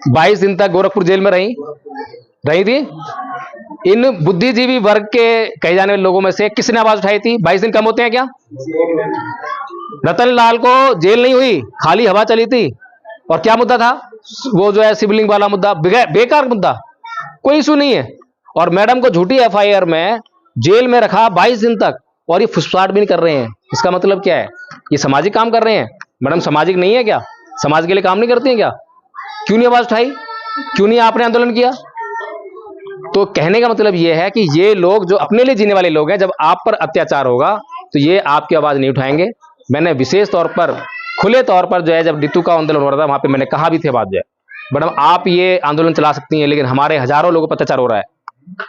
22 दिन तक गोरखपुर जेल में रही थी। इन बुद्धिजीवी वर्ग के कहे जाने वाले लोगों में से किसने आवाज उठाई थी? 22 दिन कम होते हैं क्या? रतन लाल को जेल नहीं हुई, खाली हवा चली थी। और क्या मुद्दा था? वो जो है शिवलिंग वाला मुद्दा, बेकार मुद्दा, कोई इशू नहीं है। और मैडम को झूठी एफआईआर में जेल में रखा 22 दिन तक, और ये फुसफाट भी नहीं कर रहे हैं। इसका मतलब क्या है? ये सामाजिक काम कर रहे हैं। मैडम सामाजिक नहीं है क्या? समाज के लिए काम नहीं करती हैं क्या? क्यों नहीं आवाज उठाई? क्यों नहीं आपने आंदोलन किया? तो कहने का मतलब यह है कि ये लोग जो अपने लिए जीने वाले लोग हैं, जब आप पर अत्याचार होगा तो ये आपकी आवाज नहीं उठाएंगे। मैंने विशेष तौर पर खुले तौर पर जो है, जब नीतू का आंदोलन हो रहा था वहां पे मैंने कहा भी थे बात, जो है मैडम आप ये आंदोलन चला सकती हैं, लेकिन हमारे हजारों लोगों पर अत्याचार हो रहा है,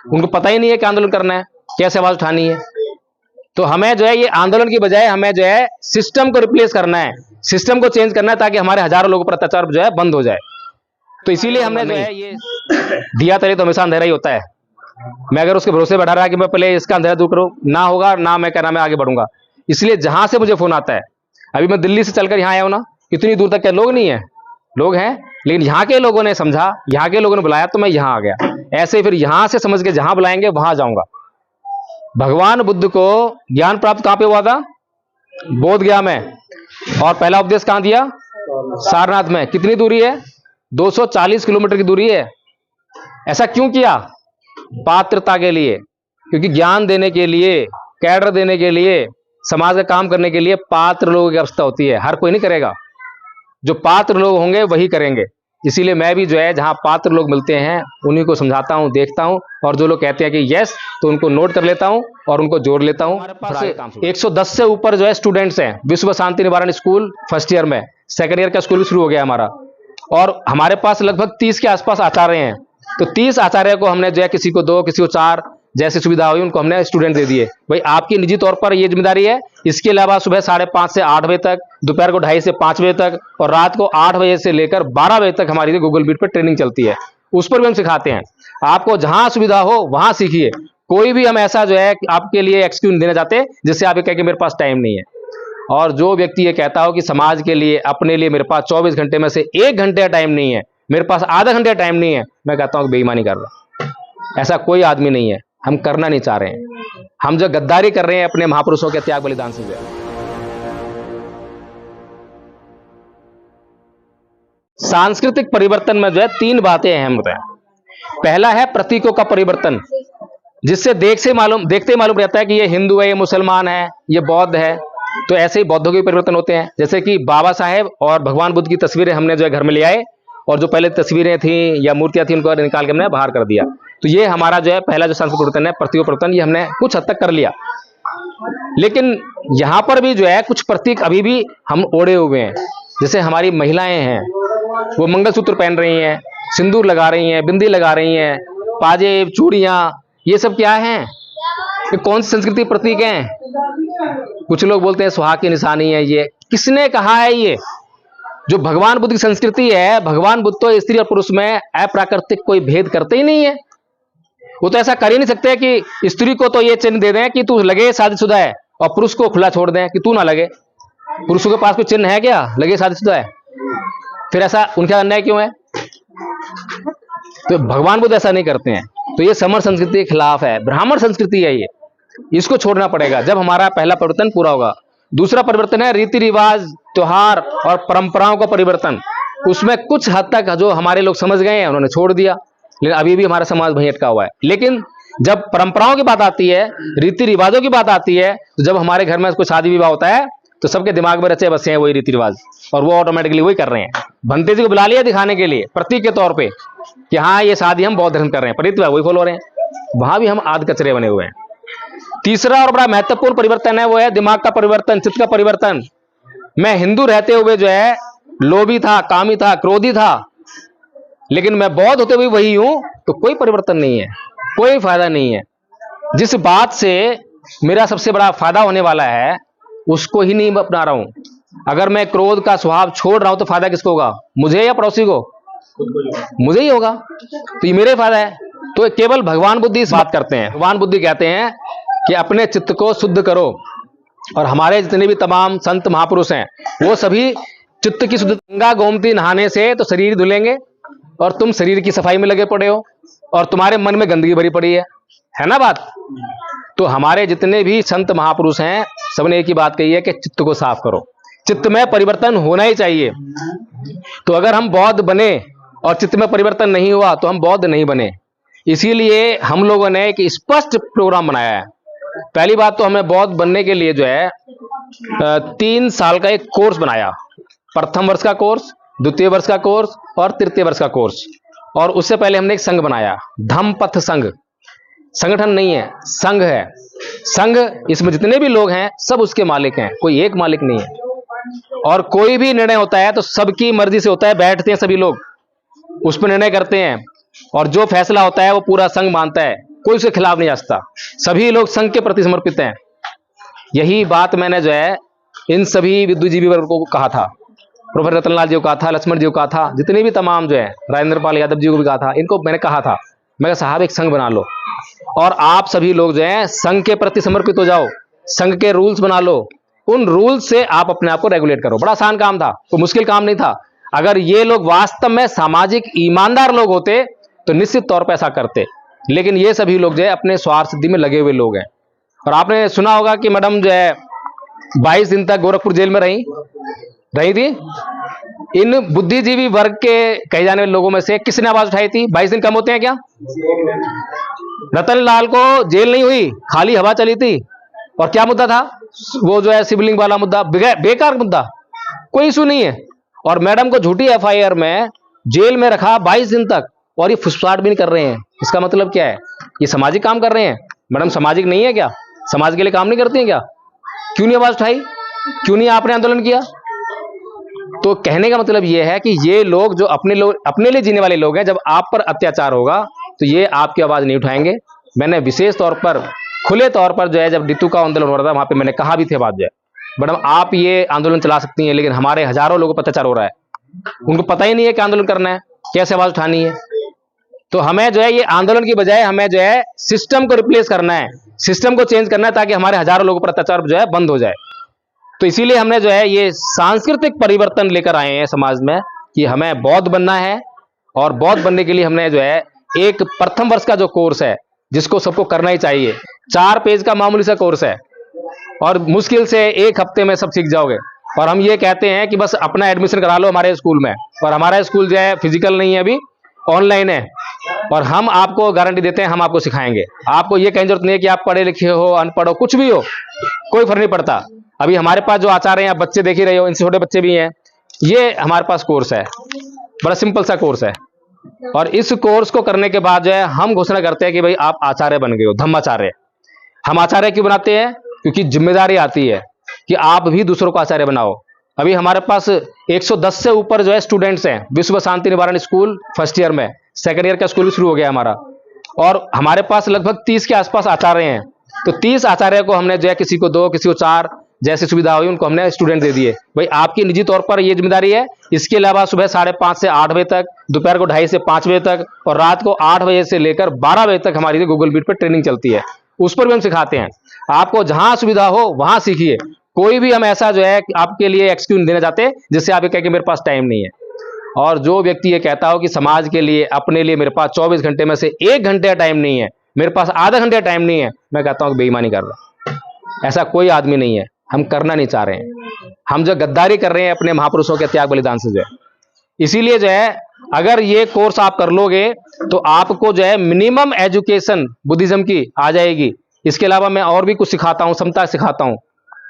उनको पता ही नहीं है कि आंदोलन करना है, कैसे आवाज उठानी है। तो हमें जो है ये आंदोलन की बजाय हमें जो है सिस्टम को रिप्लेस करना है, सिस्टम को चेंज करना है, ताकि हमारे हजारों लोगों पर अत्याचार जो है बंद हो जाए। तो इसीलिए हमने जो है ये दिया तले तो हमेशा अंधेरा ही होता है। मैं अगर उसके भरोसे बैठा रहा कि मैं पहले इसका अंधेरा दूर करूं, ना होगा ना, मैं कहना मैं आगे बढ़ूंगा। इसलिए जहां से मुझे फोन आता है, अभी मैं दिल्ली से चलकर यहाँ आया हूं ना, इतनी दूर तक क्या लोग नहीं है? लोग हैं, लेकिन यहाँ के लोगों ने समझा, यहाँ के लोगों ने बुलाया तो मैं यहाँ आ गया। ऐसे फिर यहाँ से समझ के जहां बुलाएंगे वहां जाऊंगा। भगवान बुद्ध को ज्ञान प्राप्त कहां पे हुआ था? बोध गया में। और पहला उपदेश कहां दिया? सारनाथ में। कितनी दूरी है? 240 किलोमीटर की दूरी है। ऐसा क्यों किया? पात्रता के लिए। क्योंकि ज्ञान देने के लिए, कैडर देने के लिए, समाज का काम करने के लिए पात्र लोगों की आवश्यकता होती है। हर कोई नहीं करेगा, जो पात्र लोग होंगे वही करेंगे। इसीलिए मैं भी जो है जहां पात्र लोग मिलते हैं उन्हीं को समझाता हूं, देखता हूं, और जो लोग कहते हैं कि यस, तो उनको नोट कर लेता हूं और उनको जोड़ लेता हूं। हमारे पास 110 से ऊपर जो है स्टूडेंट्स हैं विश्व शांति निवारण स्कूल फर्स्ट ईयर में। सेकंड ईयर का स्कूल भी शुरू हो गया हमारा, और हमारे पास लगभग 30 के आसपास आचार्य हैं। तो 30 आचार्य को हमने जो है, किसी को 2, किसी को 4, जैसी सुविधा हुई उनको हमने स्टूडेंट दे दिए। भाई आपकी निजी तौर पर ये जिम्मेदारी है। इसके अलावा सुबह 5:30 से 8 बजे तक, दोपहर को 2:30 से 5 बजे तक, और रात को 8 बजे से लेकर 12 बजे तक हमारी गूगल मीट पर ट्रेनिंग चलती है। उस पर भी हम सिखाते हैं। आपको जहां सुविधा हो वहां सीखिए। कोई भी हम ऐसा जो है आपके लिए एक्सक्यूज नहीं देना चाहते जिससे आप ये कहें कि मेरे पास टाइम नहीं है। और जो व्यक्ति ये कहता हो कि समाज के लिए, अपने लिए मेरे पास 24 घंटे में से 1 घंटे का टाइम नहीं है, मेरे पास आधा घंटे का टाइम नहीं है, मैं कहता हूं कि बेईमानी कर रहा है। ऐसा कोई आदमी नहीं है। हम करना नहीं चाह रहे हैं। हम जो गद्दारी कर रहे हैं अपने महापुरुषों के त्याग बलिदान से। जो सांस्कृतिक परिवर्तन में जो है 3 बातें अहम होते हैं। पहला है प्रतीकों का परिवर्तन, जिससे देखते ही मालूम रहता है कि ये हिंदू है, ये मुसलमान है, ये बौद्ध है। तो ऐसे ही बौद्धों के परिवर्तन होते हैं। जैसे कि बाबा साहेब और भगवान बुद्ध की तस्वीरें हमने जो है घर में ले आए, और जो पहले तस्वीरें थी या मूर्तियां थी उनको निकाल के हमने बाहर कर दिया। तो ये हमारा जो है पहला जो सांस्कृतिक परिवर्तन है, प्रतीक परिवर्तन, ये हमने कुछ हद तक कर लिया। लेकिन यहां पर भी जो है कुछ प्रतीक अभी भी हम ओढ़े हुए हैं। जैसे हमारी महिलाएं हैं, वो मंगलसूत्र पहन रही हैं, सिंदूर लगा रही हैं, बिंदी लगा रही हैं, पाजेब, चूड़ियां, ये सब क्या है? ये कौन सी संस्कृति प्रतीक हैं? कुछ लोग बोलते हैं सुहाग की निशानी है। ये किसने कहा है? ये जो भगवान बुद्ध की संस्कृति है, भगवान बुद्ध तो स्त्री और पुरुष में अप्राकृतिक कोई भेद करते ही नहीं है। वो तो ऐसा कर ही नहीं सकते कि स्त्री को तो ये चिन्ह दे दें कि तू लगे शादीशुदा है, और पुरुष को खुला छोड़ दें कि तू ना लगे। पुरुषों के पास कोई चिन्ह है क्या लगे शादीशुदा है? फिर ऐसा उनका अन्याय क्यों है? तो भगवान बुद्ध ऐसा नहीं करते हैं। तो ये समर संस्कृति के खिलाफ है, ब्राह्मण संस्कृति है ये। इसको छोड़ना पड़ेगा जब हमारा पहला परिवर्तन पूरा होगा। दूसरा परिवर्तन है रीति रिवाज, त्योहार और परंपराओं का परिवर्तन। उसमें कुछ हद तक जो हमारे लोग समझ गए हैं उन्होंने छोड़ दिया, लेकिन अभी भी हमारा समाज वहीं अटका हुआ है। लेकिन जब परंपराओं की बात आती है, रीति रिवाजों की बात आती है, तो जब हमारे घर में कोई शादी विवाह होता है तो सबके दिमाग में रचे बसे हैं वही रीति रिवाज, और वो ऑटोमेटिकली वही कर रहे हैं। भंते जी को बुला लिया दिखाने के लिए, प्रतीक के तौर पे कि हाँ ये शादी हम बौद्ध धर्म कर रहे हैं, पर वही फॉलो हो रहे हैं। वहां भी हम आध कचरे बने हुए हैं। तीसरा और बड़ा महत्वपूर्ण परिवर्तन है, वो है दिमाग का परिवर्तन, चित्त का परिवर्तन। मैं हिंदू रहते हुए जो है लोभी था, कामी था, क्रोधी था, लेकिन मैं बौद्ध होते हुए वही हूं, तो कोई परिवर्तन नहीं है, कोई फायदा नहीं है। जिस बात से मेरा सबसे बड़ा फायदा होने वाला है उसको ही नहीं अपना रहा हूं। अगर मैं क्रोध का स्वभाव छोड़ रहा हूं तो फायदा किसको होगा? मुझे या पड़ोसी को? मुझे ही होगा। तो ये मेरे फायदा है। तो केवल भगवान बुद्ध इस बात करते हैं। भगवान बुद्ध कहते हैं कि अपने चित्त को शुद्ध करो, और हमारे जितने भी तमाम संत महापुरुष हैं वो सभी चित्त की शुद्ध। गंगा गोमती नहाने से तो शरीर धुलेंगे, और तुम शरीर की सफाई में लगे पड़े हो और तुम्हारे मन में गंदगी भरी पड़ी है ना बात। तो हमारे जितने भी संत महापुरुष हैं सबने एक ही बात कही है कि चित्त को साफ करो, चित्त में परिवर्तन होना ही चाहिए। तो अगर हम बौद्ध बने और चित्त में परिवर्तन नहीं हुआ तो हम बौद्ध नहीं बने। इसीलिए हम लोगों ने एक स्पष्ट प्रोग्राम बनाया है। पहली बात तो हमें बौद्ध बनने के लिए जो है 3 साल का एक कोर्स बनाया, प्रथम वर्ष का कोर्स, द्वितीय वर्ष का कोर्स और तृतीय वर्ष का कोर्स। और उससे पहले हमने एक संघ बनाया, धम्मपथ संघ। संगठन नहीं है, संघ है। संघ, इसमें जितने भी लोग हैं सब उसके मालिक हैं, कोई एक मालिक नहीं है। और कोई भी निर्णय होता है तो सबकी मर्जी से होता है, बैठते हैं सभी लोग उस पर निर्णय करते हैं और जो फैसला होता है वो पूरा संघ मानता है, कोई उसके खिलाफ नहीं जाता। सभी लोग संघ के प्रति समर्पित हैं। यही बात मैंने जो है इन सभी बुद्धिजीवी वर्ग को कहा था, प्रोफेसर रतनलाल जी को कहा था, लक्ष्मण जी को कहा था, जितने भी तमाम जो है राजेंद्र पाल यादव जी को भी कहा था। इनको मैंने कहा था, मैं कहा साहब एक संघ बना लो और आप सभी लोग जो है संघ के प्रति समर्पित हो जाओ, संघ के रूल्स बना लो, उन रूल्स से आप अपने आप को रेगुलेट करो। बड़ा आसान काम था, कोई मुश्किल काम नहीं था। अगर ये लोग वास्तव में सामाजिक ईमानदार लोग होते तो निश्चित तौर पर ऐसा करते, लेकिन ये सभी लोग जो है अपने स्वार्थ सिद्धि में लगे हुए लोग हैं। और आपने सुना होगा कि मैडम जो है 22 दिन तक गोरखपुर जेल में रही थी। इन बुद्धिजीवी वर्ग के कहे जाने वाले लोगों में से किसने आवाज उठाई थी? 22 दिन कम होते हैं क्या? रतनलाल को जेल नहीं हुई, खाली हवा चली थी। और क्या मुद्दा था? वो जो है शिवलिंग वाला मुद्दा, बेकार मुद्दा, कोई इशू नहीं है। और मैडम को झूठी एफआईआर में जेल में रखा 22 दिन तक और ये फुसफुसाहट भी नहीं कर रहे हैं। इसका मतलब क्या है? ये सामाजिक काम कर रहे हैं। मैडम सामाजिक नहीं है क्या? समाज के लिए काम नहीं करती हैं क्या? क्यों नहीं आवाज उठाई? क्यों नहीं आपने आंदोलन किया? तो कहने का मतलब यह है कि ये लोग जो अपने लिए जीने वाले लोग हैं, जब आप पर अत्याचार होगा तो ये आपकी आवाज नहीं उठाएंगे। मैंने विशेष तौर पर खुले तौर पर जो है जब नीतू का आंदोलन हो रहा था वहां पे मैंने कहा भी थे बात, जो है मैडम आप ये आंदोलन चला सकती हैं, लेकिन हमारे हजारों लोगों पर अत्याचार हो रहा है, उनको पता ही नहीं है कि आंदोलन करना है, कैसे आवाज उठानी है। तो हमें जो है ये आंदोलन की बजाय हमें जो है सिस्टम को रिप्लेस करना है, सिस्टम को चेंज करना है, ताकि हमारे हजारों लोगों पर अत्याचार जो है बंद हो जाए। तो इसीलिए हमने जो है ये सांस्कृतिक परिवर्तन लेकर आए हैं समाज में कि हमें बौद्ध बनना है। और बौद्ध बनने के लिए हमने जो है एक प्रथम वर्ष का जो कोर्स है, जिसको सबको करना ही चाहिए, 4 पेज का मामूली सा कोर्स है और मुश्किल से 1 हफ्ते में सब सीख जाओगे। और हम ये कहते हैं कि बस अपना एडमिशन करा लो हमारे स्कूल में। और हमारा स्कूल जो है फिजिकल नहीं है, अभी ऑनलाइन है। और हम आपको गारंटी देते हैं, हम आपको सिखाएंगे। आपको ये कहने की जरूरत नहीं है कि आप पढ़े लिखे हो, अनपढ़ हो, कुछ भी हो, कोई फर्क नहीं पड़ता। अभी हमारे पास जो आचार्य हैं, बच्चे देख ही रहे हो, इनसे छोटे बच्चे भी हैं। ये हमारे पास कोर्स है, बड़ा सिंपल सा कोर्स है। और इस कोर्स को करने के बाद जो है हम घोषणा करते हैं कि भाई आप आचार्य बन गए हो, धम्माचार्य। हम आचार्य क्यों बनाते हैं? क्योंकि जिम्मेदारी आती है कि आप भी दूसरों को आचार्य बनाओ। अभी हमारे पास 110 से ऊपर जो है स्टूडेंट्स हैं विश्व शांति निवारण स्कूल फर्स्ट ईयर में, सेकंड ईयर का स्कूल भी शुरू हो गया हमारा। और हमारे पास लगभग 30 के आसपास आचार्य हैं। तो 30 आचार्य को हमने जो है किसी को 2, किसी को 4, जैसी सुविधा हुई उनको हमने स्टूडेंट दे दिए। भाई आपकी निजी तौर पर ये जिम्मेदारी है। इसके अलावा सुबह 5:30 से 8 बजे तक, दोपहर को 2:30 से 5 बजे तक और रात को 8 बजे से लेकर 12 बजे तक हमारी गूगल मीट पर ट्रेनिंग चलती है, उस पर भी हम सिखाते हैं। आपको जहां सुविधा हो वहां सीखिए। कोई भी हम ऐसा जो है आपके लिए एक्सक्यूज नहीं देना चाहते जिससे आप ये कहें कि मेरे पास टाइम नहीं है। और जो व्यक्ति ये कहता हो कि समाज के लिए, अपने लिए मेरे पास 24 घंटे में से 1 घंटे का टाइम नहीं है, मेरे पास आधा घंटे का टाइम नहीं है, मैं कहता हूं कि बेईमानी कर रहा। ऐसा कोई आदमी नहीं है, हम करना नहीं चाह रहे हैं। हम जो गद्दारी कर रहे हैं अपने महापुरुषों के त्याग बलिदान से जो है। इसीलिए जो है अगर ये कोर्स आप कर लोगे तो आपको जो है मिनिमम एजुकेशन बुद्धिज्म की आ जाएगी। इसके अलावा मैं और भी कुछ सिखाता हूं, समता सिखाता हूं,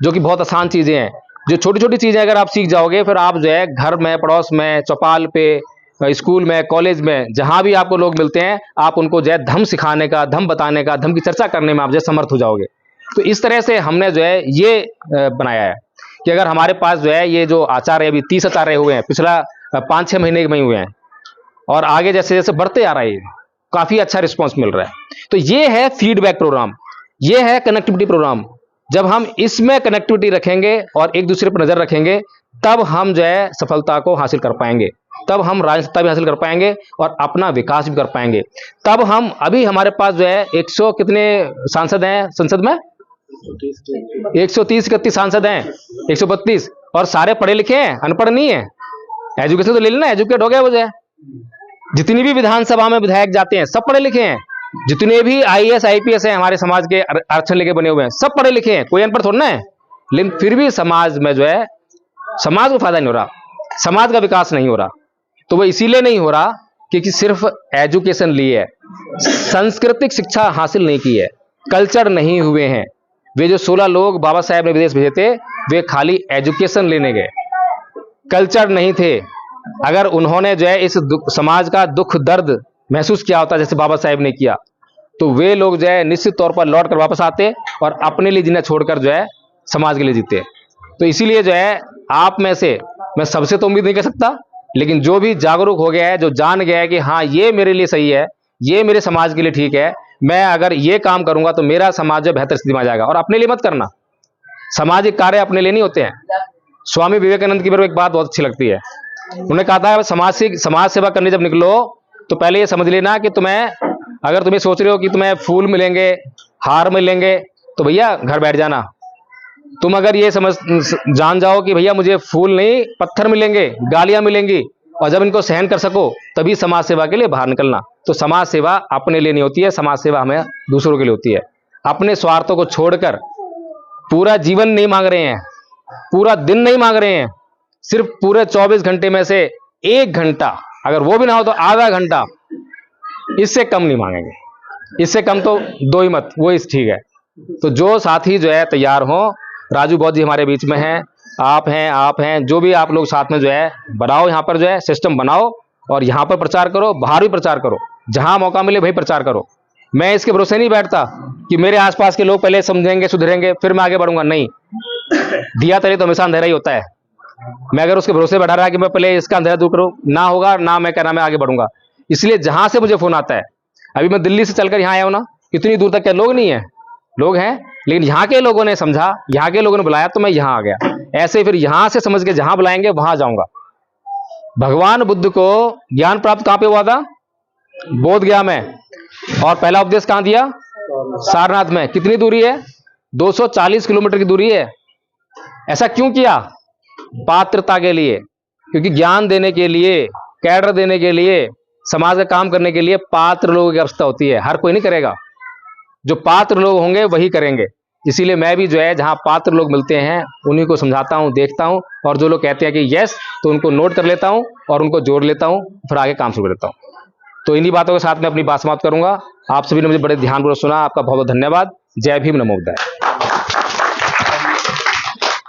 जो कि बहुत आसान चीजें हैं। जो छोटी छोटी चीजें अगर आप सीख जाओगे, फिर आप जो है घर में, पड़ोस में, चौपाल पे, स्कूल में, कॉलेज में, जहां भी आपको लोग मिलते हैं, आप उनको जो है धम्म सिखाने का, धम्म बताने का, धम्म की चर्चा करने में आप जो है समर्थ हो जाओगे। तो इस तरह से हमने जो है ये बनाया है कि अगर हमारे पास जो है ये जो आचार्य, अभी 30 आचार्य हुए हैं, पिछला 5-6 महीने में हुए हैं और आगे जैसे जैसे बढ़ते आ रहा है, काफी अच्छा रिस्पॉन्स मिल रहा है। तो ये है फीडबैक प्रोग्राम, ये है कनेक्टिविटी प्रोग्राम। जब हम इसमें कनेक्टिविटी रखेंगे और एक दूसरे पर नजर रखेंगे, तब हम जो है सफलता को हासिल कर पाएंगे, तब हम राजसत्ता भी हासिल कर पाएंगे और अपना विकास भी कर पाएंगे। तब हम, अभी हमारे पास जो है 100 कितने सांसद हैं संसद में? 130-31 सांसद हैं, 132, और सारे पढ़े लिखे हैं, अनपढ़ नहीं है। एजुकेशन तो ले लेना, एजुकेट हो गया वो जो है। जितनी भी विधानसभा में विधायक जाते हैं सब पढ़े लिखे हैं, जितने भी आईएएस आईपीएस हैं हमारे समाज के आरक्षण लेके बने हुए हैं सब पढ़े लिखे हैं, कोई अनपढ़ थोड़ा ना है। लेकिन फिर भी समाज में जो है समाज को फायदा नहीं हो रहा, समाज का विकास नहीं हो रहा। तो वो इसीलिए नहीं हो रहा क्योंकि सिर्फ एजुकेशन ली है, सांस्कृतिक शिक्षा हासिल नहीं की है, कल्चर नहीं हुए हैं। वे जो 16 लोग बाबा साहेब ने विदेश भेजे थे वे खाली एजुकेशन लेने गए, कल्चर नहीं थे। अगर उन्होंने जो है इस समाज का दुख दर्द महसूस किया होता जैसे बाबा साहेब ने किया, तो वे लोग जो है निश्चित तौर पर लौट कर वापस आते और अपने लिए जीना छोड़कर जो है समाज के लिए जीते। तो इसीलिए जो है आप में से मैं सबसे तो उम्मीद नहीं कर सकता, लेकिन जो भी जागरूक हो गया है, जो जान गया है कि हाँ ये मेरे लिए सही है, ये मेरे समाज के लिए ठीक है, मैं अगर ये काम करूंगा तो मेरा समाज जो बेहतर स्थिति में आ जाएगा। और अपने लिए मत करना, सामाजिक कार्य अपने लिए नहीं होते हैं। स्वामी विवेकानंद की मेरे को एक बात बहुत अच्छी लगती है, उन्होंने कहा था समाज सेवा करने जब निकलो तो पहले ये समझ लेना कि अगर तुम्हें सोच रहे हो कि तुम्हें फूल मिलेंगे, हार मिलेंगे, तो भैया घर बैठ जाना। तुम अगर ये जान जाओ कि भैया मुझे फूल नहीं पत्थर मिलेंगे, गालियां मिलेंगी, और जब इनको सहन कर सको तभी समाज सेवा के लिए बाहर निकलना। तो समाज सेवा अपने लिए नहीं होती है, समाज सेवा हमें दूसरों के लिए होती है। अपने स्वार्थों को छोड़कर पूरा जीवन नहीं मांग रहे हैं, पूरा दिन नहीं मांग रहे हैं, सिर्फ पूरे 24 घंटे में से 1 घंटा, अगर वो भी ना हो तो आधा घंटा, इससे कम नहीं मांगेंगे। इससे कम तो दो ही मत, वो इस ठीक है। तो जो साथी जो है तैयार हो, राजू बौद्ध जी हमारे बीच में हैं, आप हैं, जो भी आप लोग साथ में जो है बनाओ, यहाँ पर जो है सिस्टम बनाओ और यहाँ पर प्रचार करो, बाहर भी प्रचार करो, जहां मौका मिले वही प्रचार करो। मैं इसके भरोसे नहीं बैठता कि मेरे आसपास के लोग पहले समझेंगे सुधरेंगे फिर मैं आगे बढ़ूंगा, नहीं। दिया तले तो हमेशा अंधेरा ही होता है। मैं अगर उसके भरोसे बैठा रहा कि मैं पहले इसका अंधेरा दूर करूं, ना होगा ना मैं कहना मैं आगे बढ़ूंगा। इसलिए जहां से मुझे फोन आता है, अभी मैं दिल्ली से चलकर यहाँ आया हूं ना, इतनी दूर तक क्या लोग नहीं है, लोग हैं, लेकिन यहाँ के लोगों ने समझा, यहाँ के लोगों ने बुलाया तो मैं यहाँ आ गया। ऐसे फिर यहाँ से समझ के जहां बुलाएंगे वहां जाऊंगा। भगवान बुद्ध को ज्ञान प्राप्त कहां पे हुआ था? बोध गया में। और पहला उपदेश कहां दिया? सारनाथ में। कितनी दूरी है? 240 किलोमीटर की दूरी है। ऐसा क्यों किया? पात्रता के लिए, क्योंकि ज्ञान देने के लिए, कैडर देने के लिए, समाज का काम करने के लिए पात्र लोगों की आवश्यकता होती है। हर कोई नहीं करेगा, जो पात्र लोग होंगे वही करेंगे। इसीलिए मैं भी जो है जहां पात्र लोग मिलते हैं उन्हीं को समझाता हूं, देखता हूं, और जो लोग कहते हैं कि यस तो उनको नोट कर लेता हूं और उनको जोड़ लेता हूं, फिर आगे काम शुरू कर देता हूं। तो इन्हीं बातों के साथ मैं अपनी बात समाप्त करूंगा। आप सभी ने मुझे बड़े ध्यानपूर्वक सुना, आपका बहुत बहुत धन्यवाद। जय भीम, नमो बुद्धाय।